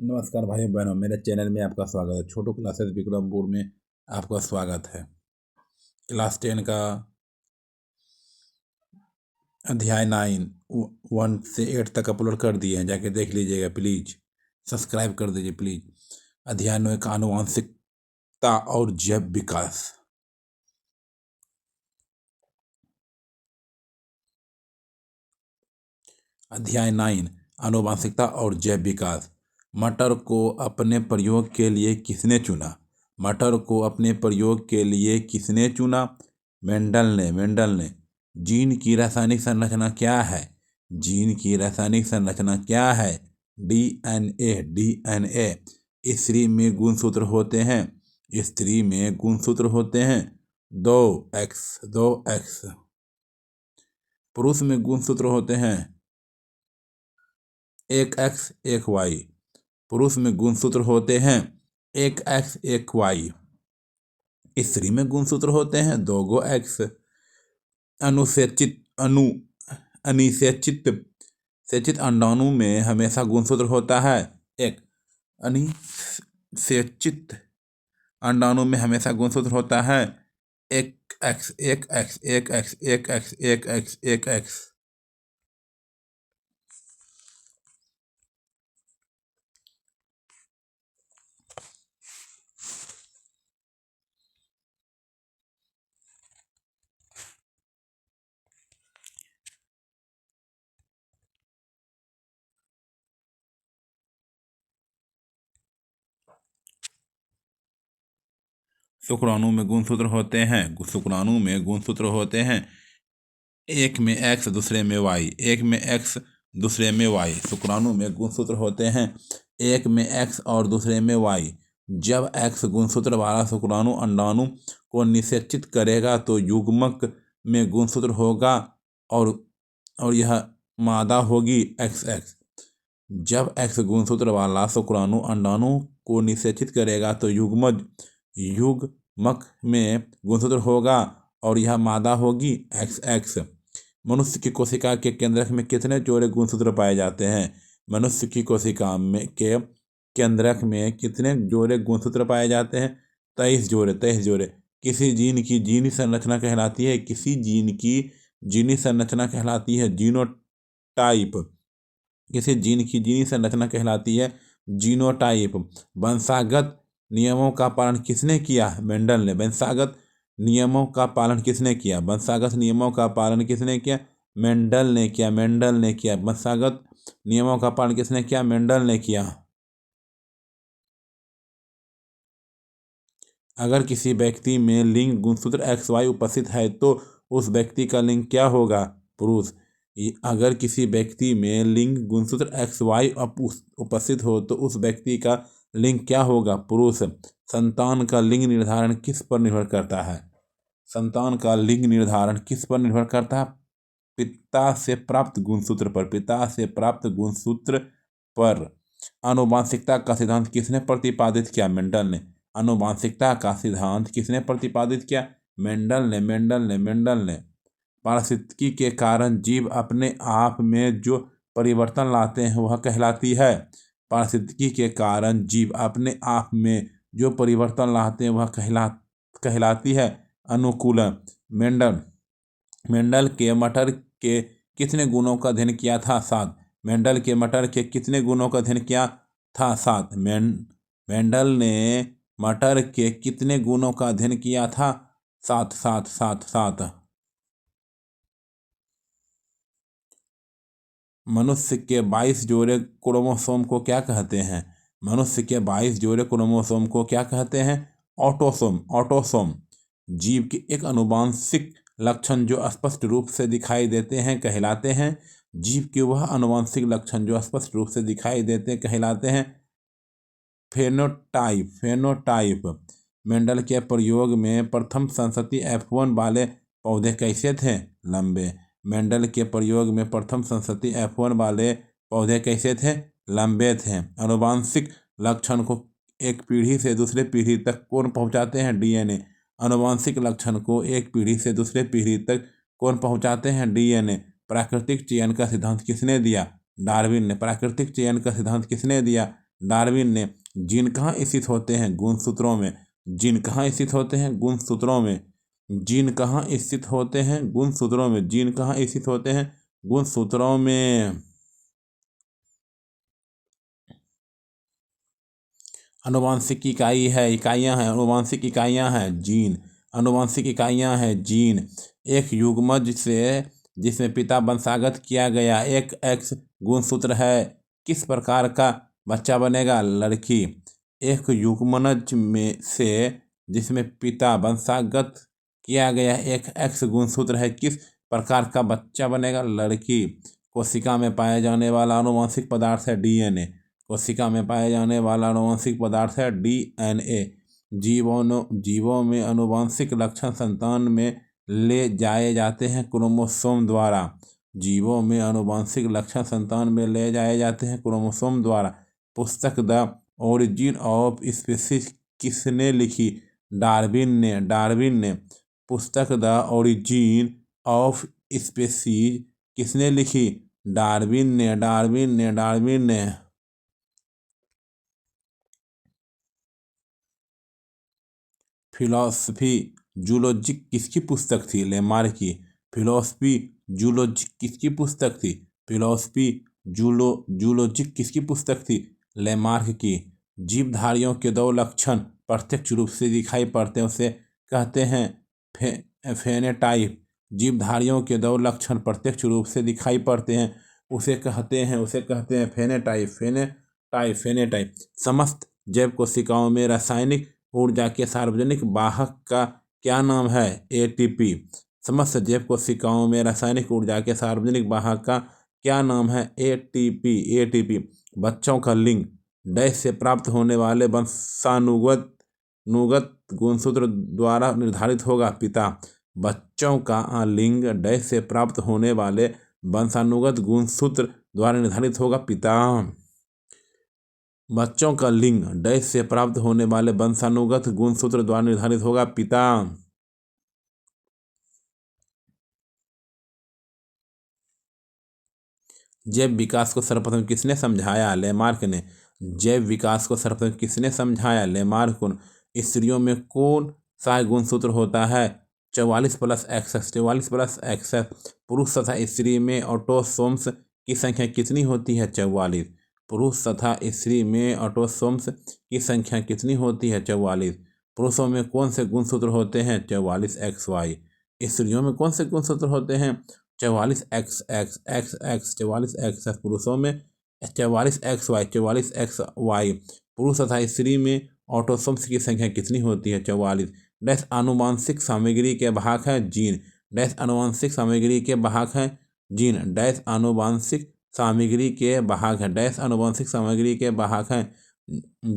नमस्कार भाई बहनों, मेरे चैनल में आपका स्वागत है। छोटू क्लासेस विक्रमपुर में आपका स्वागत है। क्लास 10 का अध्याय 9 1 से 8 तक अपलोड कर दिए हैं, जाके देख लीजिएगा प्लीज। सब्सक्राइब कर दीजिए प्लीज। अध्याय 9 का आनुवंशिकता और जैव विकास। अध्याय 9 आनुवंशिकता और जैव विकास। मटर को अपने प्रयोग के लिए किसने चुना? मटर को अपने प्रयोग के लिए किसने चुना? मेंडल ने। जीन की रासायनिक संरचना क्या है? जीन की रासायनिक संरचना क्या है? डीएनए। स्त्री में गुणसूत्र होते हैं। स्त्री में गुणसूत्र होते हैं 2x। पुरुष में गुणसूत्र होते हैं 1x 1y। पुरुष में गुणसूत्र होते हैं 1x 1y। स्त्री में गुणसूत्र होते हैं 2x। अनिषेचित अंडाणु में हमेशा गुणसूत्र होता है 1। अनिषेचित अंडाणु में हमेशा गुणसूत्र होता है 1x 1x 1x 1x 1x 1x। शुक्राणु में गुणसूत्र होते हैं। शुक्राणु में गुणसूत्र होते हैं एक में x दूसरे में y। एक में x दूसरे में y। शुक्राणु में गुणसूत्र होते हैं एक में x और दूसरे में y। जब x गुणसूत्र वाला शुक्राणु अंडाणु को निषेचित करेगा तो युग्मक में गुणसूत्र होगा और यह मादा होगी XX। जब x गुणसूत्र वाला शुक्राणु अंडाणु को निषेचित करेगा तो युग्मक में गुणसूत्र होगा और यह मादा होगी XX। मनुष्य की कोशिका के केंद्रक में कितने जोड़े गुणसूत्र पाए जाते हैं? मनुष्य की कोशिका के केंद्रक में कितने जोड़े गुणसूत्र पाए जाते हैं? 23 जोड़े। किसी जीन की जीनी संरचना कहलाती है? किसी जीन की जीनी संरचना कहलाती है जीनोटाइप। किसी जीन की जीनी संरचना कहलाती है जीनोटाइप। वंशागत नियमों का पालन किसने किया? मेंडल ने। वंशागत नियमों का पालन किसने किया? वंशागत नियमों का पालन किसने किया? मेंडल ने किया। वंशागत नियमों का पालन किसने किया? मेंडल ने किया। अगर किसी व्यक्ति में लिंग गुणसूत्र XY उपस्थित है तो उस व्यक्ति का लिंग क्या होगा? पुरुष। अगर किसी व्यक्ति में लिंग गुणसूत्र XY उपस्थित हो तो उस व्यक्ति का लिंग क्या होगा? पुरुष। संतान का लिंग निर्धारण किस पर निर्भर करता है? संतान का लिंग निर्धारण किस पर निर्भर करता है? पिता से प्राप्त गुणसूत्र पर। आनुवंशिकता का सिद्धांत किसने प्रतिपादित किया? मेंडल ने। आनुवंशिकता का सिद्धांत किसने प्रतिपादित किया? मेंडल ने। पारिस्थितिकी के कारण जीव अपने आप में जो परिवर्तन लाते हैं वह कहलाती है? पारिस्थितिकी के कारण जीव अपने आप में जो परिवर्तन लाते हैं वह कहलाती है अनुकूलन। मेंडल के मटर के कितने गुणों का अध्ययन किया था? 7। मेंडल के मटर के कितने गुणों का अध्ययन किया था? 7। मेंडल ने मटर के कितने गुणों का अध्ययन किया था? 7। मनुष्य के 22 जोड़े क्रोमोसोम को क्या कहते हैं? मनुष्य के 22 जोड़े क्रोमोसोम को क्या कहते हैं? ऑटोसोम। जीव के एक आनुवंशिक लक्षण जो स्पष्ट रूप से दिखाई देते हैं कहलाते हैं? जीव के वह आनुवंशिक लक्षण जो स्पष्ट रूप से दिखाई देते कहलाते हैं फेनोटाइप। मेंडल के प्रयोग में प्रथम संतति F1 वाले पौधे कैसे थे? लंबे। मेंडल के प्रयोग में प्रथम संतति F1 वाले पौधे कैसे थे? लंबे थे। आनुवंशिक लक्षण को एक पीढ़ी से दूसरे पीढ़ी तक कौन पहुंचाते हैं? डीएनए। आनुवंशिक लक्षण को एक पीढ़ी से दूसरे पीढ़ी तक कौन पहुंचाते हैं? डीएनए। प्राकृतिक चयन का सिद्धांत किसने दिया? डार्विन ने। प्राकृतिक चयन का सिद्धांत किसने दिया? डार्विन ने जीन कहाँ स्थित होते हैं? गुणसूत्रों में। जीन कहाँ स्थित होते हैं? गुणसूत्रों में। जीन कहाँ स्थित होते हैं? गुणसूत्रों में। जीन कहाँ स्थित होते हैं? गुणसूत्रों में। आनुवांशिक इकाई है, इकाइयां हैं, आनुवांशिक इकाइयां हैं जीन। आनुवांशिक इकाइयां हैं जीन। एक युग्मज से जिसमें पिता वंशागत किया गया एक एक्स गुणसूत्र है, किस प्रकार का बच्चा बनेगा? लड़की। एक युग्मनज में से जिसमें पिता वंशागत किया गया एक एक्स गुणसूत्र है, किस प्रकार का बच्चा बनेगा? लड़की। कोशिका में पाए जाने वाला आनुवांशिक पदार्थ है डीएनए। कोशिका में पाए जाने वाला आनुवांशिक पदार्थ है डीएनए। जीवों में आनुवांशिक लक्षण संतान में ले जाए जाते हैं क्रोमोसोम द्वारा। जीवों में आनुवांशिक लक्षण संतान में ले जाए जाते हैं क्रोमोसोम द्वारा। पुस्तक द ओरिजिन ऑफ स्पीसीज किसने लिखी? डार्विन ने। पुस्तक द ओरिजिन ऑफ स्पीसीज किसने लिखी? डार्विन ने। फिलॉसफी जूलॉजी किसकी पुस्तक थी? लेमार्क की। फिलॉसफी जूलॉजी किसकी पुस्तक थी? फिलॉसफी जूलॉजी किसकी पुस्तक थी? लेमार्क की। जीवधारियों के दो लक्षण प्रत्यक्ष रूप से दिखाई पड़ते हैं, उसे कहते हैं फेनेटाइप। जीवधारियों के दो लक्षण प्रत्यक्ष रूप से दिखाई पड़ते हैं, उसे कहते हैं फेनेटाइप। समस्त जैव कोशिकाओं में रासायनिक ऊर्जा के सार्वजनिक वाहक का क्या नाम है? एटीपी। समस्त जैव कोशिकाओं में रासायनिक ऊर्जा के सार्वजनिक वाहक का क्या नाम है? एटीपी। बच्चों का लिंग डैश से प्राप्त होने वाले वंशानुगत गुणसूत्र द्वारा निर्धारित होगा? पिता। बच्चों का लिंग डैश से प्राप्त होने वाले वंशानुगत गुणसूत्र द्वारा निर्धारित होगा? पिता। बच्चों का लिंग डैश से प्राप्त होने वाले वंशानुगत गुणसूत्र द्वारा निर्धारित होगा? पिता। जैव विकास को सर्वप्रथम किसने समझाया? लेमार्क ने। जैव विकास को सर्वप्रथम किसने समझाया? लेमार्क को। स्त्रियों में कौन सा गुणसूत्र होता है? 44+XX। 44+XX। पुरुष तथा स्त्री में ऑटोसोम्स की संख्या कितनी होती है? 44। पुरुष तथा स्त्री में ऑटोसोम्स की संख्या कितनी होती है? 44। पुरुषों में कौन से गुणसूत्र होते हैं? 44XY। स्त्रियों में कौन से गुणसूत्र होते हैं? 44XX। 44XX। पुरुषों में 44XY। 44XY। पुरुष तथा स्त्री में ऑटोसोम्स की संख्या कितनी होती है? 44। डैश आनुवांशिक सामग्री के वाहक हैं जीन। डैश आनुवांशिक सामग्री के वाहक हैं जीन। डैश आनुवांशिक सामग्री के वाहक हैं। डैश आनुवांशिक सामग्री के वाहक हैं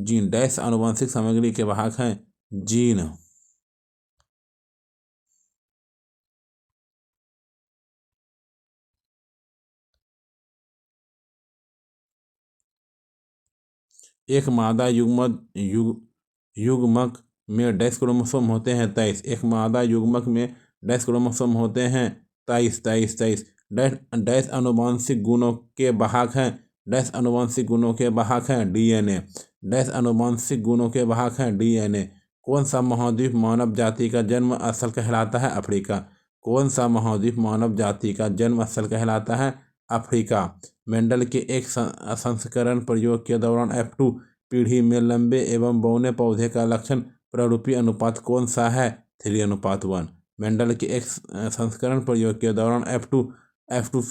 जीन। डैश आनुवांशिक सामग्री के वाहक हैं जीन। एक मादा युग्मक में डैश क्रोमोसोम होते हैं? 23। एक मादा युग्मक में डैश क्रोमोसोम होते हैं? 23। डैश आनुवांशिक गुणों के वाहक हैं? डैश आनुवांशिक गुणों के वाहक हैं डीएनए। डैश आनुवांशिक गुणों के वाहक हैं डीएनए। कौन सा महाद्वीप मानव जाति का जन्म स्थल कहलाता है? अफ्रीका। कौन सा महाद्वीप मानव जाति का जन्म स्थल कहलाता है? अफ्रीका। मेंडल के एक संस्करण प्रयोग के दौरान F2 पीढ़ी में लंबे एवं बौने पौधे का लक्षण प्रारूपी अनुपात कौन सा है? 3:1। मेंडल के एक संस्करण प्रयोग के दौरान F2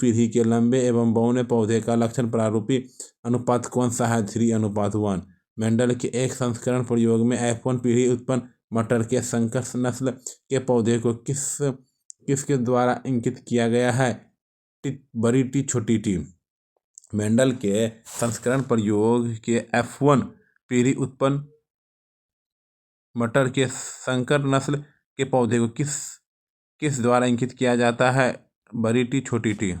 पीढ़ी के लंबे एवं बौने पौधे का लक्षण प्रारूपी अनुपात कौन सा है? 3:1। मेंडल के एक संस्करण प्रयोग में F1 पीढ़ी उत्पन्न मटर के संकर नस्ल के पौधे को किसके द्वारा इंगित किया गया है? बड़ी टी छोटी टी। मेंडल के संस्करण प्रयोग के F1 पीढ़ी उत्पन्न मटर के संकर नस्ल के पौधे को किस द्वारा इंगित किया जाता है? बड़ी टी छोटी टी।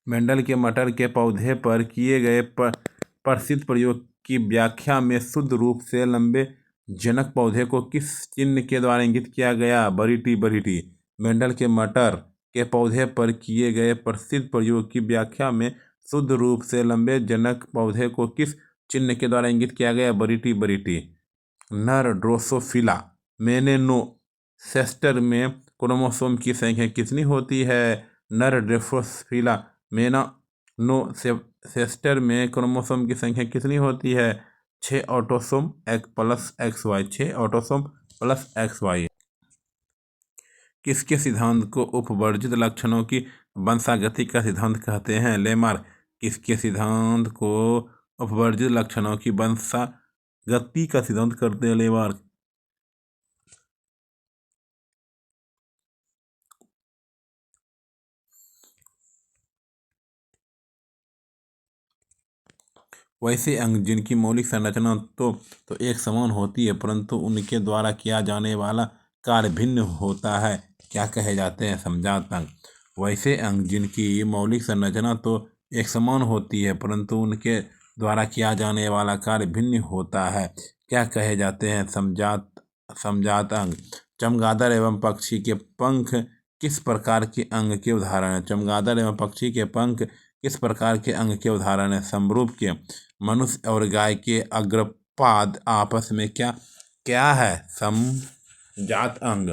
मेंडल के मटर के पौधे पर किए गए प्रसिद्ध प्रयोग की व्याख्या में शुद्ध रूप से लंबे जनक पौधे को किस चिन्ह के द्वारा इंगित किया गया? बड़ी टी। मेंडल के मटर के पौधे पर किए गए प्रसिद्ध प्रयोग की व्याख्या में शुद्ध रूप से लंबे जनक पौधे को किस चिन्ह के द्वारा इंगित किया गया? बरीटी बरीटी। नर ड्रोसोफिला मेनेनोसेस्टर में क्रोमोसोम की संख्या कितनी होती है? नर ड्रोसोफिला मेनेनोसेस्टर में क्रोमोसोम की संख्या कितनी होती है? 6 autosome plus XY। 6 autosome plus XY। किसके सिद्धांत को उपवर्जित लक्षणों की वंशागति का सिद्धांत कहते हैं? लेमार्क। किसके सिद्धांत को उपवर्जित लक्षणों की वंशागति का सिद्धांत करते हैं? लेमार्क। वैसे अंग जिनकी मौलिक संरचना तो एक समान होती है, परंतु उनके द्वारा किया जाने वाला कार्य भिन्न होता है, क्या कहे जाते हैं? समजात अंग। वैसे अंग जिनकी मौलिक संरचना तो एक समान होती है, परंतु उनके द्वारा किया जाने वाला कार्य भिन्न होता है, क्या कहे जाते हैं? समजात अंग। चमगादड़ एवं पक्षी के पंख किस प्रकार के अंग के उदाहरण हैं? चमगादड़ एवं पक्षी के पंख किस प्रकार के अंग के उदाहरण हैं? समरूप के। मनुष्य और गाय के अग्रपाद आपस में क्या है? समजात अंग।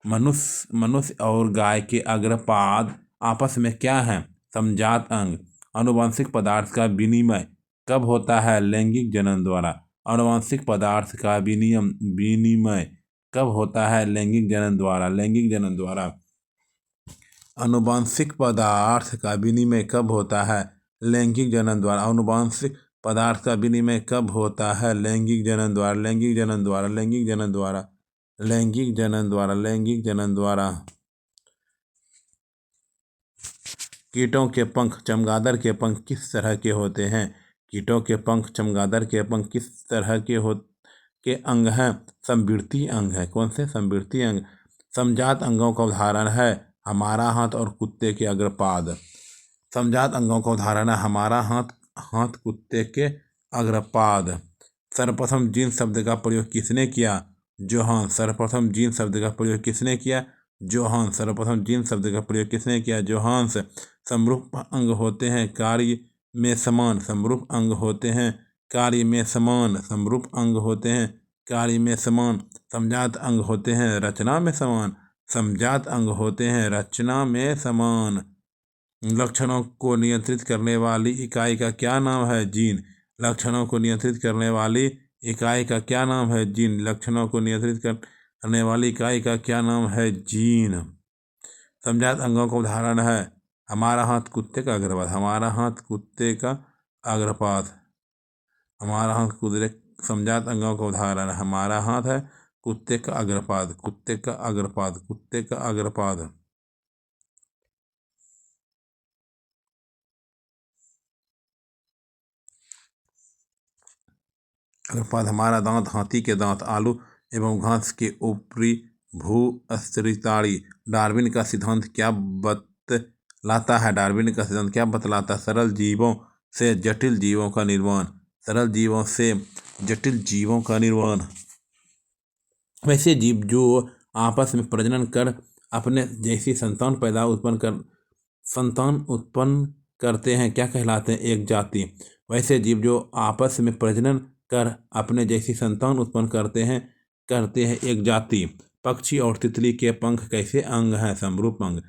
मनुष्य और गाय के अग्रपाद आपस में क्या है? समजात अंग। आनुवंशिक पदार्थ का विनिमय कब होता है? लैंगिक जनन द्वारा। आनुवंशिक पदार्थ का विनिमय कब होता है? लैंगिक जनन द्वारा। लैंगिक जनन द्वारा। आनुवंशिक पदार्थ का विनिमय कब होता है? लैंगिक जनन द्वारा। आनुवंशिक पदार्थ का विनिमय कब होता है? लैंगिक जनन द्वारा। लैंगिक जनन द्वारा। लैंगिक जनन द्वारा। लैंगिक जनन द्वारा। लैंगिक जनन द्वारा। कीटों के पंख चमगादड़ के पंख किस तरह के होते हैं? कीटों के पंख चमगादड़ के पंख किस तरह के अंग हैं? समवृत्तीय अंग है। कौन से? समवृत्तीय अंग। समजात अंगों का उदाहरण है हमारा हाथ और कुत्ते के अग्रपाद। समजात अंगों का उदाहरण है हमारा हाथ कुत्ते के अग्रपाद। सर्वप्रथम जीन शब्द का प्रयोग किसने किया? जोहान। सर्वप्रथम जीन शब्द का प्रयोग किसने किया? जोहान। सर्वप्रथम जीन शब्द का प्रयोग किसने किया? जोहान्स। समरूप अंग होते हैं कार्य में समान। समरूप अंग होते हैं कार्य में समान। समरूप अंग होते हैं कार्य में समान। समजात अंग होते हैं रचना में समान। समजात अंग होते हैं रचना में समान। लक्षणों को नियंत्रित करने वाली इकाई का क्या नाम है? जीन। लक्षणों को नियंत्रित करने वाली इकाई का क्या नाम है? जीन। लक्षणों को नियंत्रित करने वाली इकाई का क्या नाम है? जीन। समजात अंगों का उदाहरण है हमारा हाथ कुत्ते का अग्रपाद। हमारा हाथ कुत्ते का अग्रपाद। हमारा हाथ कुत्ते। समजात अंगों का उदाहरण है हमारा हाथ है कुत्ते का अग्रपाद। कुत्ते का अग्रपाद। कुत्ते का अग्रपाद। अग्रपाद। हमारा दांत हाथी के दांत। आलू एवं घास के ऊपरी भूस्तरीय। डार्विन का सिद्धांत क्या बतलाता है? डार्विन का सिद्धांत क्या बतलाता है? सरल जीवों से जटिल जीवों का निर्माण। सरल जीवों से जटिल जीवों का निर्माण। वैसे जीव जो आपस में प्रजनन कर अपने जैसी संतान उत्पन्न करते हैं क्या कहलाते हैं? एक जाति। वैसे जीव जो आपस में प्रजनन कर अपने जैसी संतान उत्पन्न करते हैं एक जाति। पक्षी और तितली के पंख कैसे अंग हैं? समरूप अंग।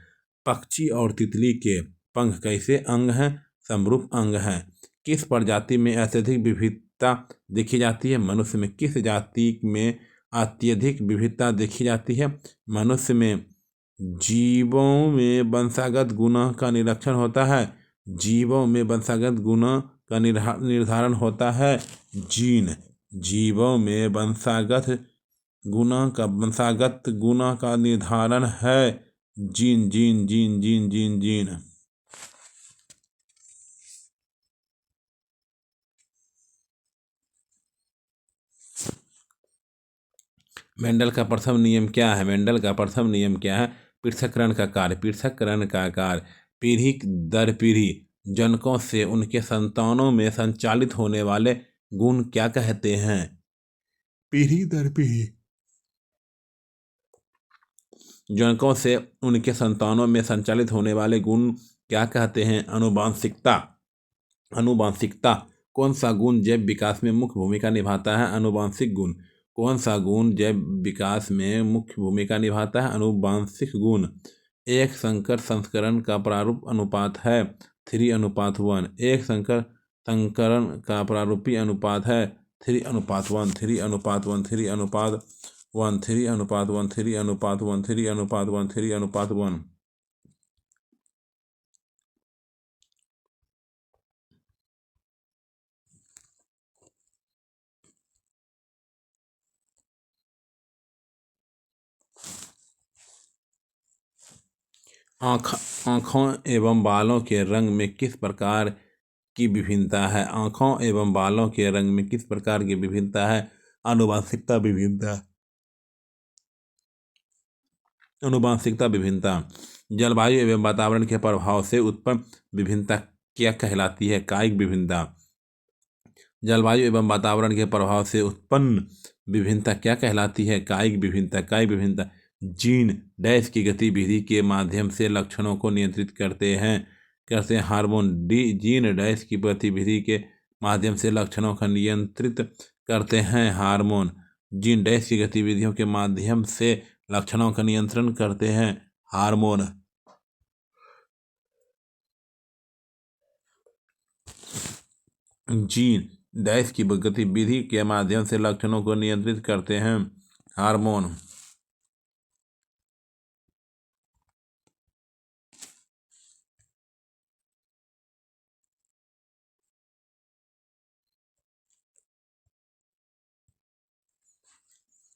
पक्षी और तितली के पंख कैसे अंग हैं? समरूप अंग हैं। किस प्रजाति में अत्यधिक विविधता देखी जाती है? मनुष्य में। किस जाति में अत्यधिक विविधता देखी जाती है? मनुष्य में। जीवों में वंशागत गुणों का निरीक्षण होता है। जीवों में वंशागत गुणों का निर्धारण होता है जीन। जीवों में वंशागत गुणों का निर्धारण है gene. Gene gene gene gene gene. Mendel का प्रथम नियम क्या है? मेंडल का प्रथम नियम क्या है? पृथक्करण का कार्य। पृथक्करण का कार्य पीढ़ी दर पीढ़ी जनकों से उनके संतानों में संचालित होने वाले गुण क्या कहते हैं? पीढ़ी दर पीढ़ी जनकों से उनके संतानों में संचालित होने वाले गुण क्या कहते हैं? अनुवांशिकता। अनुवांशिकता। कौन सा गुण जैव विकास में मुख्य भूमिका निभाता है? अनुवांशिक गुण। कौन सा गुण जैव विकास में मुख्य भूमिका निभाता है? अनुवांशिक गुण। एक संकर संस्करण का प्रारूप अनुपात है 3:1। एक संकरण का प्रारूपी अनुपात है 3:1, 3:1, 3:1, 3:1, 3:1, 3:1, 3:1। आँखों एवं बालों के रंग में किस प्रकार की विभिन्नता है? आँखों एवं बालों के रंग में किस प्रकार की विभिन्नता है? आनुवंशिकता विभिन्नता। आनुवंशिकता विभिन्नता। जलवायु एवं वातावरण के प्रभाव से उत्पन्न विभिन्नता क्या कहलाती है? कायिक विभिन्नता। जलवायु एवं वातावरण के प्रभाव से उत्पन्न विभिन्नता क्या कहलाती है? कायिक विभिन्नता। कायिक विभिन्नता। जीन डैश की गतिविधि के माध्यम से लक्षणों को नियंत्रित करते हैं हार्मोन। जीन डैश की गतिविधि के माध्यम से लक्षणों का नियंत्रित करते हैं हार्मोन। जीन डैश की गतिविधियों के माध्यम से लक्षणों का नियंत्रण करते हैं हार्मोन। जीन डैश की गतिविधि के माध्यम से लक्षणों को नियंत्रित करते हैं हार्मोन।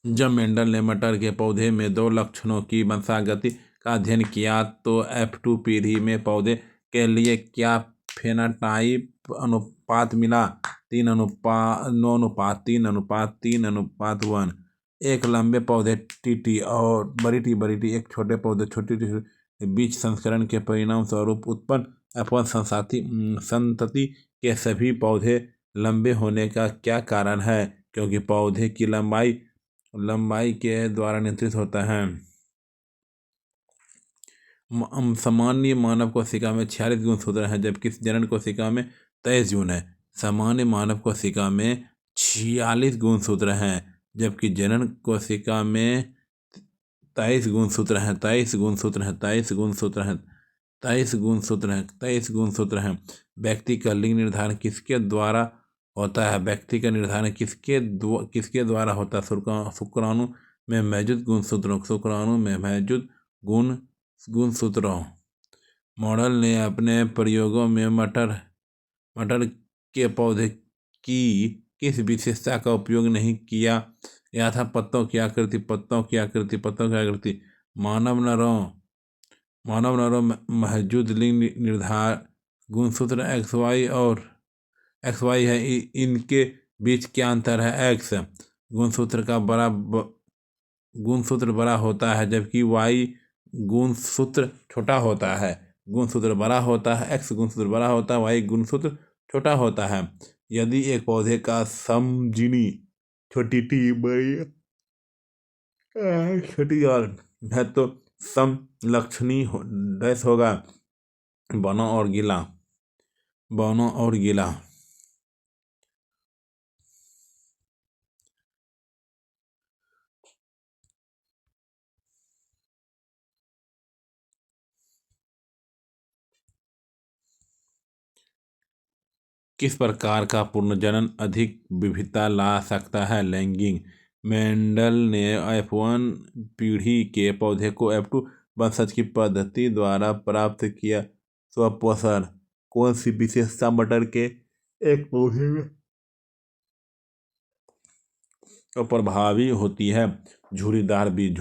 जब मेंडल ने मटर के पौधे में 2 लक्षणों की वंशागति का अध्ययन किया तो F2 पीढ़ी में पौधे के लिए क्या फेनोटाइप अनुपात मिला? 3:9:3:3:1। एक लंबे पौधे टी और बड़ी टी एक छोटे पौधे छोटी टी बीच संस्करण के परिणाम स्वरूप उत्पन्न F1 संतति के सभी पौधे लंबे होने का क्या कारण है? क्योंकि पौधे की लंबाई के द्वारा नियंत्रित होता है। सामान्य मानव कोशिका में 46 गुणसूत्र हैं जबकि जनन कोशिका में 23 गुण है। सामान्य मानव कोशिका में 46 गुणसूत्र हैं जबकि जनन कोशिका में 23 गुणसूत्र हैं। 23 गुणसूत्र हैं। 23 गुणसूत्र हैं। 23 गुणसूत्र हैं। 23 गुणसूत्र हैं। व्यक्ति का लिंग निर्धारण किसके द्वारा होता है? व्यक्ति का निर्धारण किसके द्वारा होता है? शुक्राणु में मौजूद गुणसूत्रों। शुक्राणु में मौजूद गुणसूत्रों। मॉडल ने अपने प्रयोगों में मटर के पौधे की किस विशेषता का उपयोग नहीं किया गया था? पत्तों की आकृति। मानव नरों में मौजूद लिंग निर्धारण गुणसूत्र XY है। इनके बीच क्या अंतर है? X गुणसूत्र बड़ा होता है जबकि Y गुणसूत्र छोटा होता है। गुणसूत्र बड़ा होता है, X गुणसूत्र बड़ा होता है, Y गुणसूत्र छोटा होता है। यदि एक पौधे का समजीनी छोटी है तो समलक्षणी डैश होगा बौना और गीला। किस प्रकार का पुनर्जनन अधिक विविधता ला सकता है? लैंगिक। मेंडल ने F1 पीढ़ी के पौधे को F2 वंशज की पद्धति द्वारा प्राप्त किया। स्वपोषण। कौन सी विशेषता मटर के एक पौधे में प्रभावी होती है? झुर्रीदार बीज।